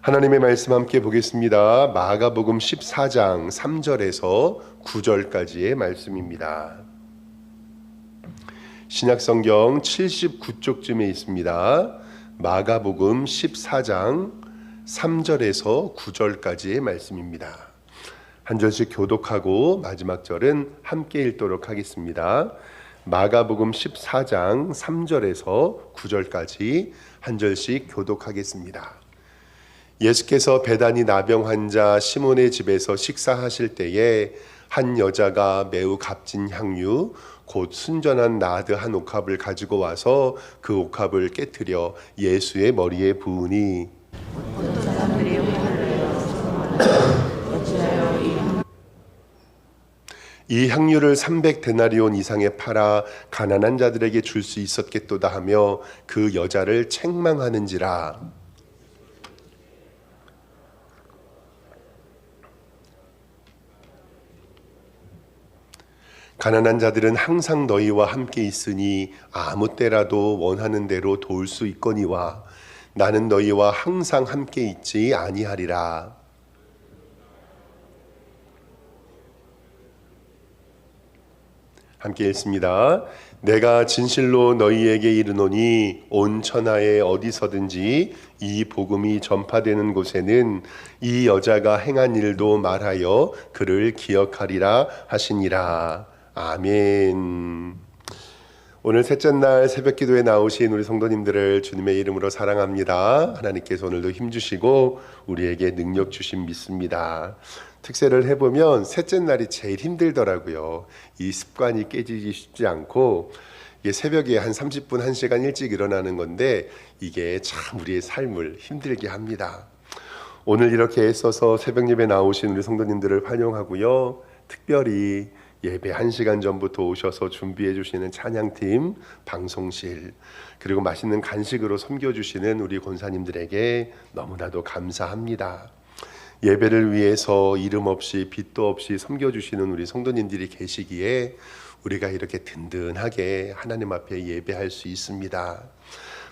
하나님의 말씀 함께 보겠습니다. 마가복음 14장 3절에서 9절까지의 말씀입니다. 신약성경 79쪽쯤에 있습니다. 마가복음 14장 3절에서 9절까지의 말씀입니다. 한 절씩 교독하고 마지막 절은 함께 읽도록 하겠습니다. 마가복음 14장 3절에서 9절까지 한 절씩 교독하겠습니다. 예수께서 베다니 나병 환자 시몬의 집에서 식사하실 때에 한 여자가 매우 값진 향유 곧 순전한 나드 한 옥합을 가지고 와서 그 옥합을 깨트려 예수의 머리에 부으니 이 향유를 300데나리온 이상에 팔아 가난한 자들에게 줄 수 있었겠도다 하며 그 여자를 책망하는지라. 가난한 자들은 항상 너희와 함께 있으니 아무 때라도 원하는 대로 도울 수 있거니와 나는 너희와 항상 함께 있지 아니하리라. 함께 읽습니다. 내가 진실로 너희에게 이르노니 온 천하에 어디서든지 이 복음이 전파되는 곳에는 이 여자가 행한 일도 말하여 그를 기억하리라 하시니라. 아멘. 오늘 셋째 날 새벽 기도에 나오신 우리 성도님들을 주님의 이름으로 사랑합니다. 하나님께서 오늘도 힘주시고 우리에게 능력 주심 믿습니다. 특세를 해보면 셋째 날이 제일 힘들더라고요. 이 습관이 깨지기 쉽지 않고 이게 새벽에 한 30분, 1시간 일찍 일어나는 건데 이게 참 우리의 삶을 힘들게 합니다. 오늘 이렇게 애써서 새벽 예배 나오신 우리 성도님들을 환영하고요. 특별히 예배 1시간 전부터 오셔서 준비해 주시는 찬양팀, 방송실, 그리고 맛있는 간식으로 섬겨주시는 우리 권사님들에게 너무나도 감사합니다. 예배를 위해서 이름 없이 빛도 없이 섬겨주시는 우리 성도님들이 계시기에 우리가 이렇게 든든하게 하나님 앞에 예배할 수 있습니다.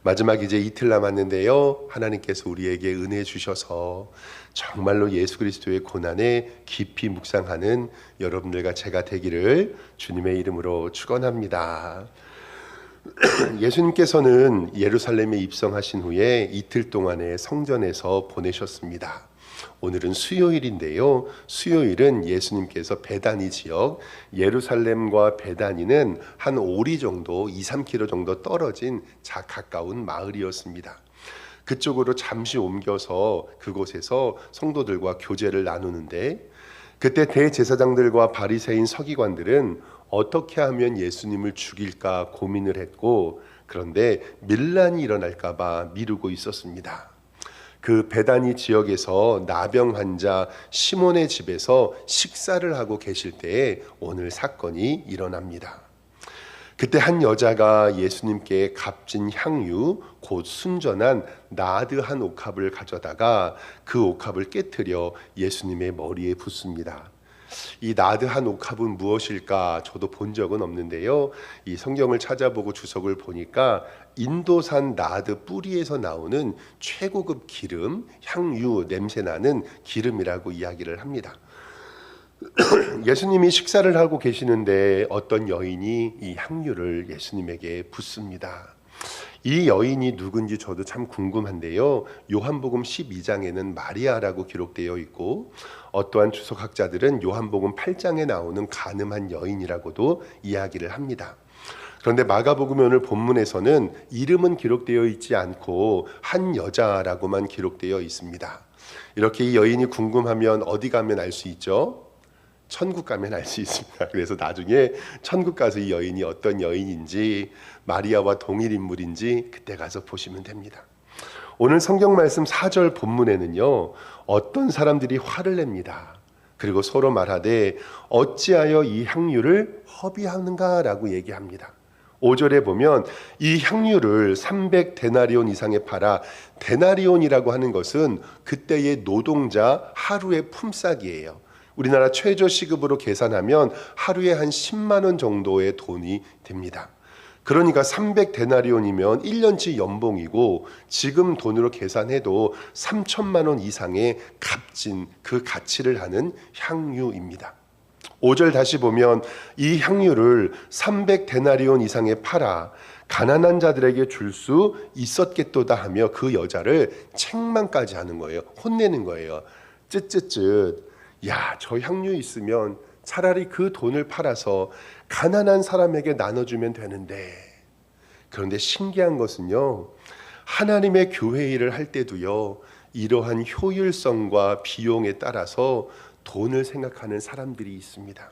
마지막 이제 이틀 남았는데요. 하나님께서 우리에게 은혜 주셔서 정말로 예수 그리스도의 고난에 깊이 묵상하는 여러분들과 제가 되기를 주님의 이름으로 축원합니다. 예수님께서는 예루살렘에 입성하신 후에 이틀 동안의 성전에서 보내셨습니다. 오늘은 수요일인데요. 수요일은 예수님께서 베다니 지역, 예루살렘과 베다니는 한 오리 정도, 2-3km 정도 떨어진 가까운 마을이었습니다. 그쪽으로 잠시 옮겨서 그곳에서 성도들과 교제를 나누는데 그때 대제사장들과 바리새인 서기관들은 어떻게 하면 예수님을 죽일까 고민을 했고 그런데 밀란이 일어날까 봐 미루고 있었습니다. 그 베다니 지역에서 나병 환자 시몬의 집에서 식사를 하고 계실 때에 오늘 사건이 일어납니다. 그때 한 여자가 예수님께 값진 향유 곧 순전한 나드 한 옥합을 가져다가 그 옥합을 깨트려 예수님의 머리에 붓습니다. 이 나드 한 옥합은 무엇일까 저도 본 적은 없는데요. 이 성경을 찾아보고 주석을 보니까 인도산 나드 뿌리에서 나오는 최고급 기름, 향유, 냄새나는 기름이라고 이야기를 합니다. 예수님이 식사를 하고 계시는데 어떤 여인이 이 향유를 예수님에게 붓습니다. 이 여인이 누군지 저도 참 궁금한데요. 요한복음 12장에는 마리아라고 기록되어 있고 어떠한 주석학자들은 요한복음 8장에 나오는 간음한 여인이라고도 이야기를 합니다. 그런데 마가복음 오늘 본문에서는 이름은 기록되어 있지 않고 한 여자라고만 기록되어 있습니다. 이렇게 이 여인이 궁금하면 어디 가면 알 수 있죠? 천국 가면 알 수 있습니다. 그래서 나중에 천국 가서 이 여인이 어떤 여인인지 마리아와 동일 인물인지 그때 가서 보시면 됩니다. 오늘 성경 말씀 4절 본문에는요. 어떤 사람들이 화를 냅니다. 그리고 서로 말하되 어찌하여 이 향유를 허비하는가라고 얘기합니다. 5절에 보면 이 향유를 300데나리온 이상에 팔아, 데나리온이라고 하는 것은 그때의 노동자 하루의 품삯이에요. 우리나라 최저 시급으로 계산하면 하루에 한 10만 원 정도의 돈이 됩니다. 그러니까 300데나리온이면 1년치 연봉이고 지금 돈으로 계산해도 3천만 원 이상의 값진 그 가치를 하는 향유입니다. 5절 다시 보면 이 향유를 300데나리온 이상에 팔아 가난한 자들에게 줄 수 있었겠도다 하며 그 여자를 책망까지 하는 거예요. 혼내는 거예요. 쯧쯧쯧. 야, 저 향유 있으면 차라리 그 돈을 팔아서 가난한 사람에게 나눠주면 되는데. 그런데 신기한 것은요, 하나님의 교회 일을 할 때도요, 이러한 효율성과 비용에 따라서 돈을 생각하는 사람들이 있습니다.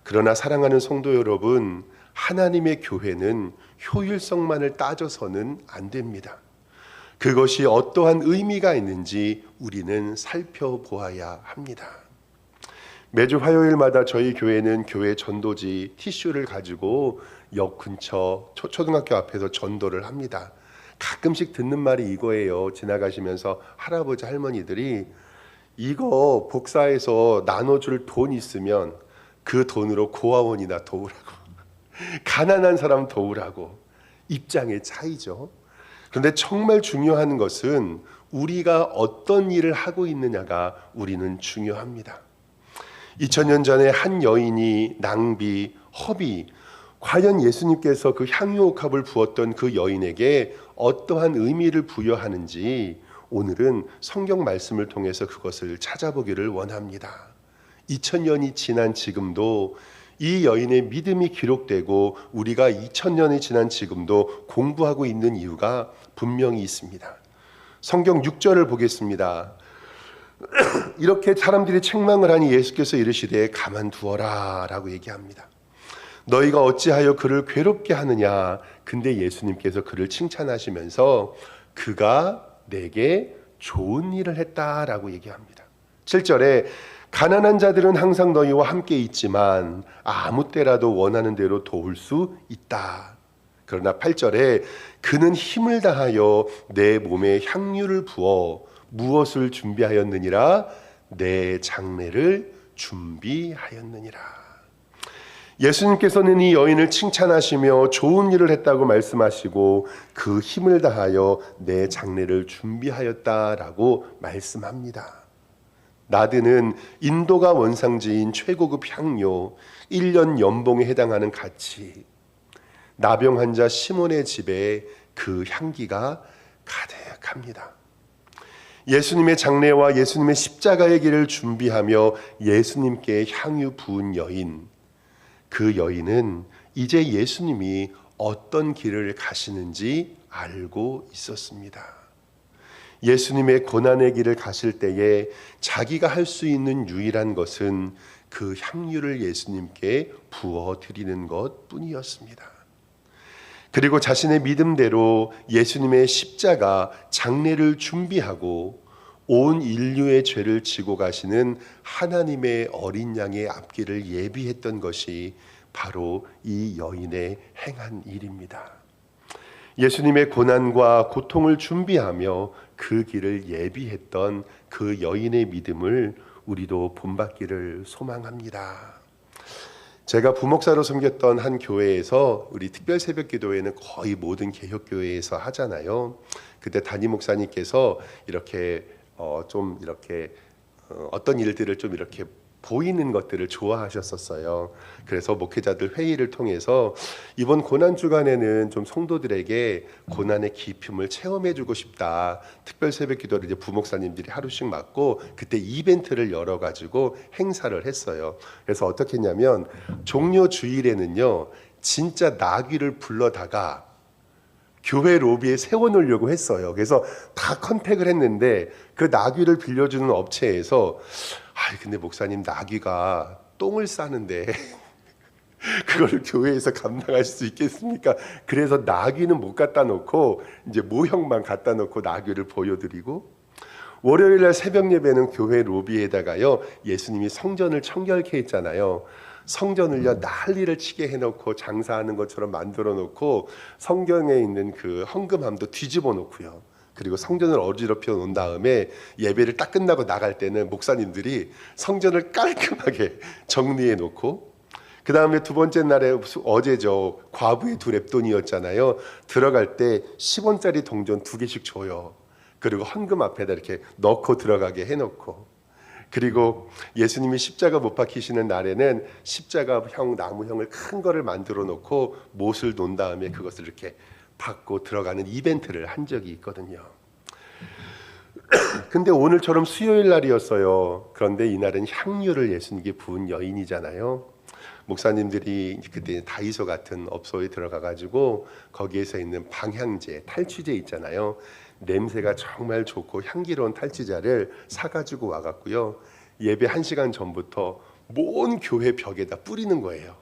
그러나 사랑하는 성도 여러분, 하나님의 교회는 효율성만을 따져서는 안 됩니다. 그것이 어떠한 의미가 있는지 우리는 살펴보아야 합니다. 매주 화요일마다 저희 교회는 교회 전도지 티슈를 가지고 역 근처 초등학교 앞에서 전도를 합니다. 가끔씩 듣는 말이 이거예요. 지나가시면서 할아버지 할머니들이 이거 복사해서 나눠줄 돈 있으면 그 돈으로 고아원이나 도우라고, 가난한 사람 도우라고. 입장의 차이죠. 그런데 정말 중요한 것은 우리가 어떤 일을 하고 있느냐가 우리는 중요합니다. 2000년 전에 한 여인이 낭비, 허비, 과연 예수님께서 그 향유옥합을 부었던 그 여인에게 어떠한 의미를 부여하는지 오늘은 성경 말씀을 통해서 그것을 찾아보기를 원합니다. 2000년이 지난 지금도 이 여인의 믿음이 기록되고 우리가 2000년이 지난 지금도 공부하고 있는 이유가 분명히 있습니다. 성경 6절을 보겠습니다. 이렇게 사람들이 책망을 하니 예수께서 이르시되 가만두어라 라고 얘기합니다. 너희가 어찌하여 그를 괴롭게 하느냐. 근데 예수님께서 그를 칭찬하시면서 그가 내게 좋은 일을 했다라고 얘기합니다. 7절에 가난한 자들은 항상 너희와 함께 있지만 아무 때라도 원하는 대로 도울 수 있다. 그러나 8절에 그는 힘을 다하여 내 몸에 향유를 부어 무엇을 준비하였느니라? 내 장례를 준비하였느니라. 예수님께서는 이 여인을 칭찬하시며 좋은 일을 했다고 말씀하시고 그 힘을 다하여 내 장례를 준비하였다라고 말씀합니다. 나드는 인도가 원상지인 최고급 향료 1년 연봉에 해당하는 가치, 나병 환자 시몬의 집에 그 향기가 가득합니다. 예수님의 장례와 예수님의 십자가의 길을 준비하며 예수님께 향유 부은 여인, 그 여인은 이제 예수님이 어떤 길을 가시는지 알고 있었습니다. 예수님의 고난의 길을 가실 때에 자기가 할 수 있는 유일한 것은 그 향유를 예수님께 부어 드리는 것 뿐이었습니다. 그리고 자신의 믿음대로 예수님의 십자가 장례를 준비하고 온 인류의 죄를 지고 가시는 하나님의 어린 양의 앞길을 예비했던 것이 바로 이 여인의 행한 일입니다. 예수님의 고난과 고통을 준비하며 그 길을 예비했던 그 여인의 믿음을 우리도 본받기를 소망합니다. 제가 부목사로 섬겼던 한 교회에서 우리 특별 새벽 기도회는 거의 모든 개혁교회에서 하잖아요. 그때 담임 목사님께서 이렇게 좀 이렇게 어떤 일들을 좀 이렇게 보이는 것들을 좋아하셨었어요. 그래서 목회자들 회의를 통해서 이번 고난 주간에는 좀 성도들에게 고난의 깊음을 체험해주고 싶다. 특별 새벽 기도를 이제 부목사님들이 하루씩 맡고 그때 이벤트를 열어가지고 행사를 했어요. 그래서 어떻게 했냐면 종료 주일에는요, 진짜 나귀를 불러다가 교회 로비에 세워놓으려고 했어요. 그래서 다 컨택을 했는데 그 나귀를 빌려주는 업체에서 근데 목사님 나귀가 똥을 싸는데 그걸 교회에서 감당할 수 있겠습니까? 그래서 나귀는 못 갖다 놓고 이제 모형만 갖다 놓고 나귀를 보여드리고, 월요일 날 새벽 예배는 교회 로비에다가요 예수님이 성전을 청결케 했잖아요. 성전을요 난리를 치게 해놓고 장사하는 것처럼 만들어 놓고 성경에 있는 그 헌금함도 뒤집어 놓고요. 그리고 성전을 어지럽혀 놓은 다음에 예배를 딱 끝나고 나갈 때는 목사님들이 성전을 깔끔하게 정리해 놓고, 그 다음에 두 번째 날에 어제죠. 과부의 두 렙돈이었잖아요. 들어갈 때 10원짜리 동전 2개씩 줘요. 그리고 헌금 앞에다 이렇게 넣고 들어가게 해놓고, 그리고 예수님이 십자가 못 박히시는 날에는 십자가형 나무형을 큰 거를 만들어 놓고 못을 놓은 다음에 그것을 이렇게 받고 들어가는 이벤트를 한 적이 있거든요. 근데 오늘처럼 수요일 날이었어요. 그런데 이날은 향유를 예수님께 부은 여인이잖아요. 목사님들이 그때 다이소 같은 업소에 들어가 가지고 거기에서 있는 방향제, 탈취제 있잖아요. 냄새가 정말 좋고 향기로운 탈취제를 사가지고 와갖고요. 예배 1시간 전부터 먼 교회 벽에다 뿌리는 거예요.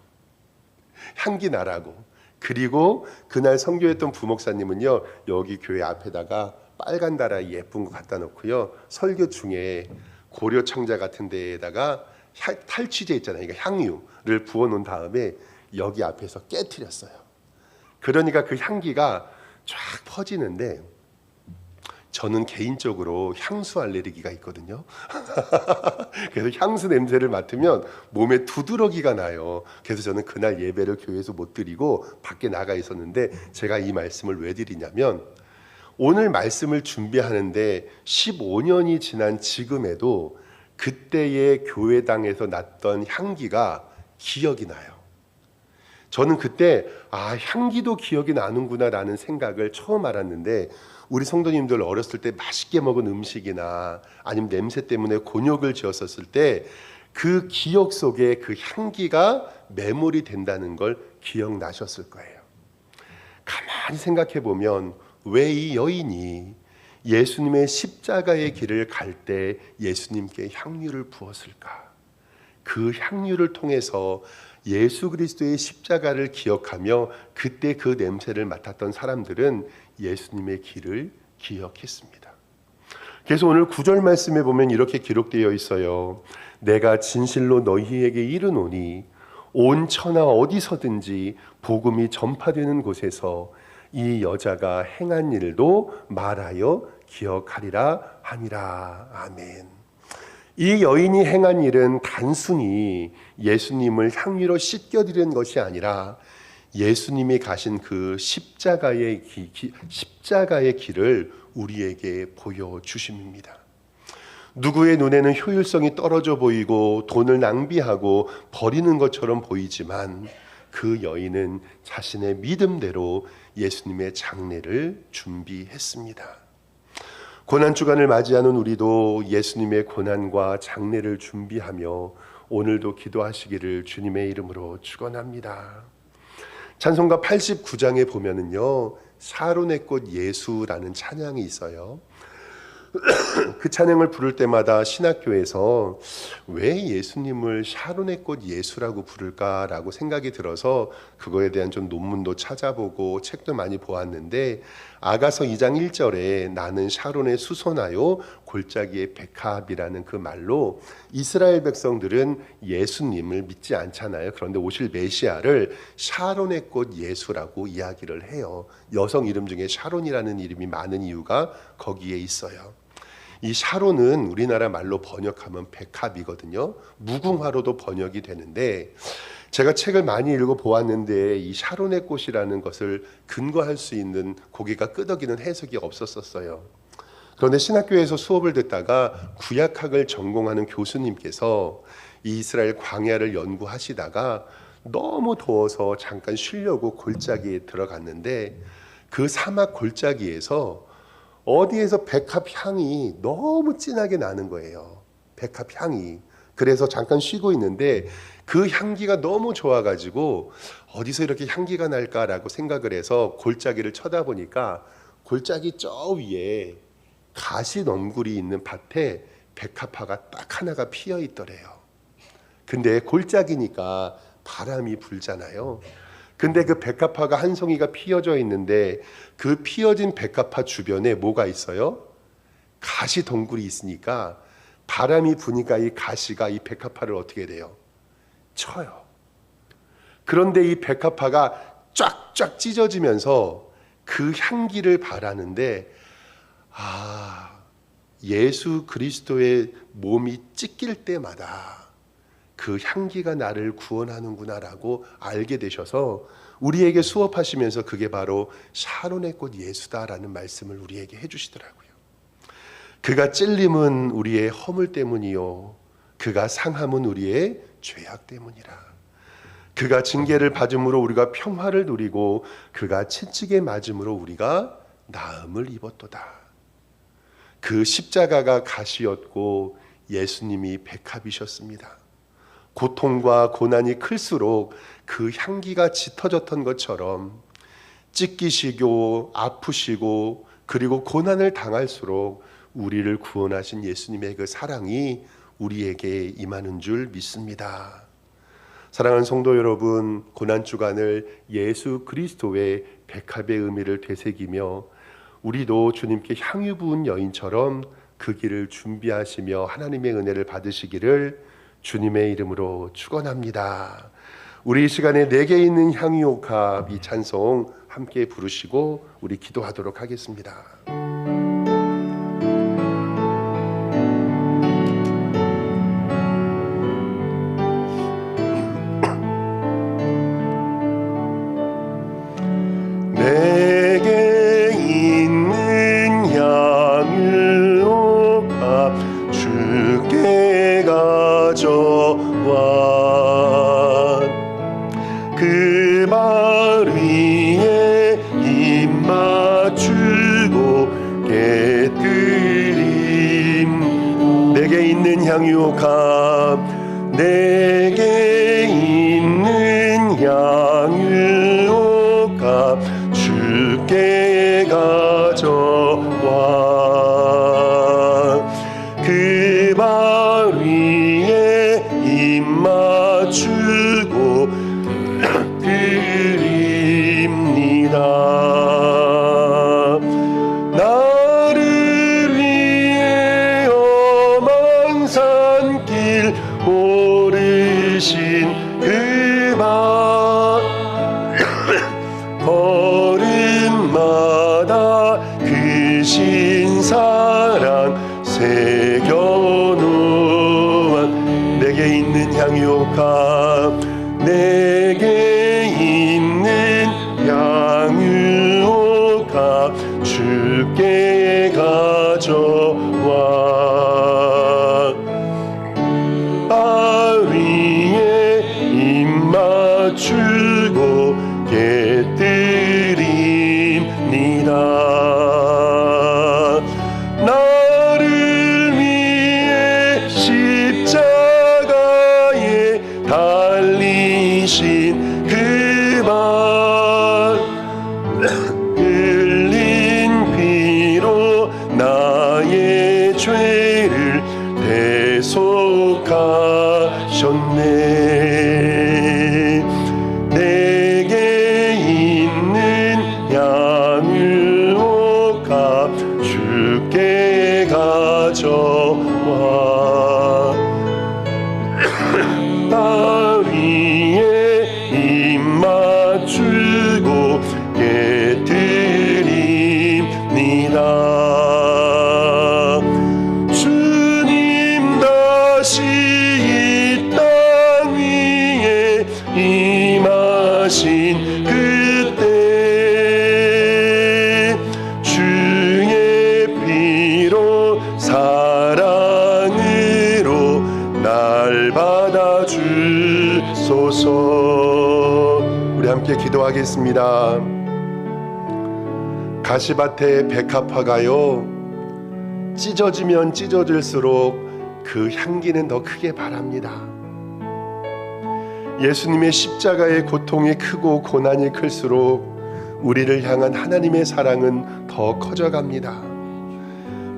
향기 나라고. 그리고 그날 선교했던 부목사님은요, 여기 교회 앞에다가 빨간 다라 예쁜 거 갖다 놓고요, 설교 중에 고려 청자 같은 데에다가 탈취제 있잖아요, 그러니까 향유를 부어 놓은 다음에 여기 앞에서 깨트렸어요. 그러니까 그 향기가 쫙 퍼지는데, 저는 개인적으로 향수 알레르기가 있거든요. 그래서 향수 냄새를 맡으면 몸에 두드러기가 나요. 그래서 저는 그날 예배를 교회에서 못 드리고 밖에 나가 있었는데, 제가 이 말씀을 왜 드리냐면, 오늘 말씀을 준비하는데 15년이 지난 지금에도 그때의 교회당에서 났던 향기가 기억이 나요. 저는 그때 향기도 기억이 나는구나 라는 생각을 처음 알았는데, 우리 성도님들 어렸을 때 맛있게 먹은 음식이나 아니면 냄새 때문에 곤욕을 지었었을 때 그 기억 속에 그 향기가 메모리 된다는 걸 기억나셨을 거예요. 가만히 생각해 보면 왜 이 여인이 예수님의 십자가의 길을 갈 때 예수님께 향유를 부었을까? 그 향유를 통해서 예수 그리스도의 십자가를 기억하며 그때 그 냄새를 맡았던 사람들은 예수님의 길을 기억했습니다. 그래서 오늘 9절 말씀에 보면 이렇게 기록되어 있어요. 내가 진실로 너희에게 이르노니 온 천하 어디서든지 복음이 전파되는 곳에서 이 여자가 행한 일도 말하여 기억하리라 하니라. 아멘. 이 여인이 행한 일은 단순히 예수님을 향유로 씻겨드리는 것이 아니라 예수님이 가신 그 십자가의 길을 우리에게 보여주심입니다. 누구의 눈에는 효율성이 떨어져 보이고 돈을 낭비하고 버리는 것처럼 보이지만, 그 여인은 자신의 믿음대로 예수님의 장례를 준비했습니다. 고난주간을 맞이하는 우리도 예수님의 고난과 장례를 준비하며 오늘도 기도하시기를 주님의 이름으로 축원합니다. 찬송가 89장에 보면은요, 샤론의 꽃 예수라는 찬양이 있어요. 그 찬양을 부를 때마다 신학교에서 왜 예수님을 샤론의 꽃 예수라고 부를까라고 생각이 들어서 그거에 대한 좀 논문도 찾아보고 책도 많이 보았는데, 아가서 2장 1절에 나는 샤론의 수소나요 골짜기의 백합이라는 그 말로 이스라엘 백성들은 예수님을 믿지 않잖아요. 그런데 오실 메시아를 샤론의 꽃 예수라고 이야기를 해요. 여성 이름 중에 샤론이라는 이름이 많은 이유가 거기에 있어요. 이 샤론은 우리나라 말로 번역하면 백합이거든요. 무궁화로도 번역이 되는데, 제가 책을 많이 읽어보았는데 이 샤론의 꽃이라는 것을 근거할 수 있는 고개가 끄덕이는 해석이 없었어요. 그런데 신학교에서 수업을 듣다가 구약학을 전공하는 교수님께서 이 이스라엘 광야를 연구하시다가 너무 더워서 잠깐 쉬려고 골짜기에 들어갔는데, 그 사막 골짜기에서 어디에서 백합 향이 너무 진하게 나는 거예요. 백합 향이. 그래서 잠깐 쉬고 있는데 그 향기가 너무 좋아가지고 어디서 이렇게 향기가 날까라고 생각을 해서 골짜기를 쳐다보니까 골짜기 저 위에 가시넘굴이 있는 밭에 백합화가 딱 하나가 피어 있더래요. 근데 골짜기니까 바람이 불잖아요. 근데 그 백합화가 한 송이가 피어져 있는데 그 피어진 백합화 주변에 뭐가 있어요? 가시 덩굴이 있으니까 바람이 부니까 이 가시가 이 백합화를 어떻게 돼요? 쳐요. 그런데 이 백합화가 쫙쫙 찢어지면서 그 향기를 바라는데, 예수 그리스도의 몸이 찢길 때마다 그 향기가 나를 구원하는구나라고 알게 되셔서 우리에게 수업하시면서 그게 바로 샤론의 꽃 예수다라는 말씀을 우리에게 해주시더라고요. 그가 찔림은 우리의 허물 때문이요, 그가 상함은 우리의 죄악 때문이라. 그가 징계를 받음으로 우리가 평화를 누리고 그가 채찍에 맞음으로 우리가 나음을 입었도다. 그 십자가가 가시였고 예수님이 백합이셨습니다. 고통과 고난이 클수록 그 향기가 짙어졌던 것처럼 찢기시고 아프시고 그리고 고난을 당할수록 우리를 구원하신 예수님의 그 사랑이 우리에게 임하는 줄 믿습니다. 사랑하는 성도 여러분, 고난주간을 예수 그리스도의 백합의 의미를 되새기며 우리도 주님께 향유 부은 여인처럼 그 길을 준비하시며 하나님의 은혜를 받으시기를 주님의 이름으로 축원합니다. 우리 이 시간에 내게 있는 향유옥합 이 찬송 함께 부르시고 우리 기도하도록 하겠습니다. 내게 있는 향유옥합 주께 가져와 그 발 위에 입 맞추고 깨뜨림. 내게 있는 향유옥합, 내게 있는 향유옥합 주께 가져와 그 발 위에 입 맞추고 드립니다. 나를 위해 험한 산길 오르신 그 발 걸음마다 크신 사랑 새겨놓은 내게 있는 향유옥합, 내게 있는 향유옥합 주께 가져와 발 위에 입 맞추고 깨뜨립니다. 나를 위해 십자가에 달리신 그 발 흘린 피로 나의 죄를 대속하셨네. 내게 있는 향유옥합 주께 가져와 발 위에 입 맞추고 깨뜨립니다. 주님 다시 이 땅 위에 임하신 그때 주의 피로 사랑으로 날 받아주소서. 우리 함께 기도하겠습니다. 가시밭에 백합화가요, 찢어지면 찢어질수록 그 향기는 더 크게 바랍니다. 예수님의 십자가의 고통이 크고 고난이 클수록 우리를 향한 하나님의 사랑은 더 커져갑니다.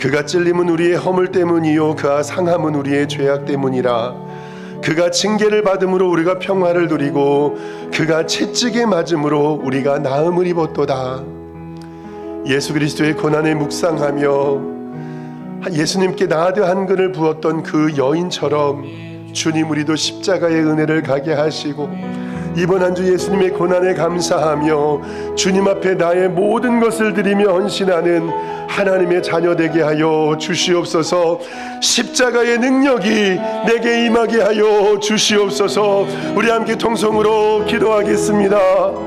그가 찔림은 우리의 허물 때문이요 그가 상함은 우리의 죄악 때문이라. 그가 징계를 받음으로 우리가 평화를 누리고 그가 채찍에 맞음으로 우리가 나음을 입었도다. 예수 그리스도의 고난에 묵상하며 예수님께 나드 한 그릇 부었던 그 여인처럼 주님, 우리도 십자가의 은혜를 가게 하시고 이번 한 주 예수님의 고난에 감사하며 주님 앞에 나의 모든 것을 드리며 헌신하는 하나님의 자녀 되게 하여 주시옵소서. 십자가의 능력이 내게 임하게 하여 주시옵소서. 우리 함께 통성으로 기도하겠습니다.